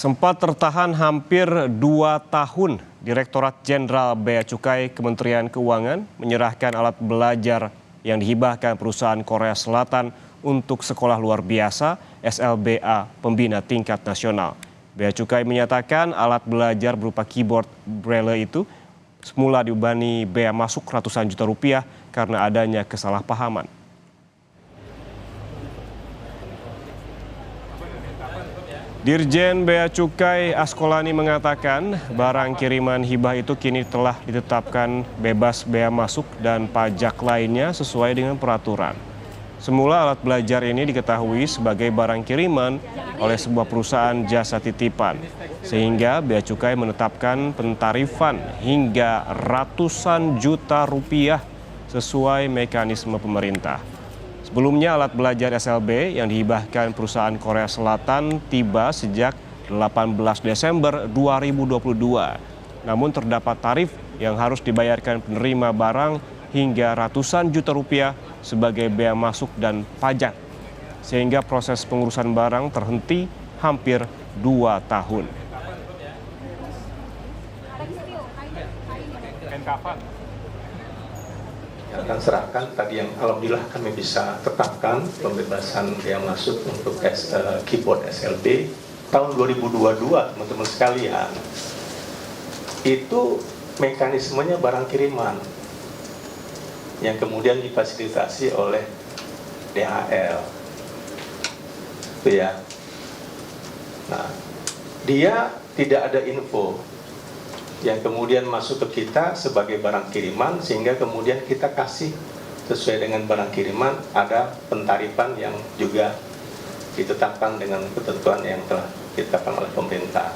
Sempat tertahan hampir 2 tahun, Direktorat Jenderal Bea Cukai Kementerian Keuangan menyerahkan alat belajar yang dihibahkan perusahaan Korea Selatan untuk sekolah luar biasa SLBA Pembina Tingkat Nasional. Bea Cukai menyatakan alat belajar berupa keyboard braille itu semula dibebani bea masuk ratusan juta rupiah karena adanya kesalahpahaman. Dirjen Bea Cukai Askolani mengatakan barang kiriman hibah itu kini telah ditetapkan bebas bea masuk dan pajak lainnya sesuai dengan peraturan. Semula alat belajar ini diketahui sebagai barang kiriman oleh sebuah perusahaan jasa titipan, sehingga Bea Cukai menetapkan pentarifan hingga ratusan juta rupiah sesuai mekanisme pemerintah. Sebelumnya alat belajar SLB yang dihibahkan perusahaan Korea Selatan tiba sejak 18 Desember 2022. Namun terdapat tarif yang harus dibayarkan penerima barang hingga ratusan juta rupiah sebagai bea masuk dan pajak. Sehingga proses pengurusan barang terhenti hampir 2 tahun. Akan serahkan tadi yang alhamdulillah kami bisa tetapkan pembebasan bea masuk untuk keyboard SLB tahun 2022, teman-teman sekalian. Itu mekanismenya barang kiriman yang kemudian difasilitasi oleh DHL. Itu ya. Nah, dia tidak ada info yang kemudian masuk ke kita sebagai barang kiriman, sehingga kemudian kita kasih sesuai dengan barang kiriman, ada pentarifan yang juga ditetapkan dengan ketentuan yang telah ditetapkan oleh pemerintah.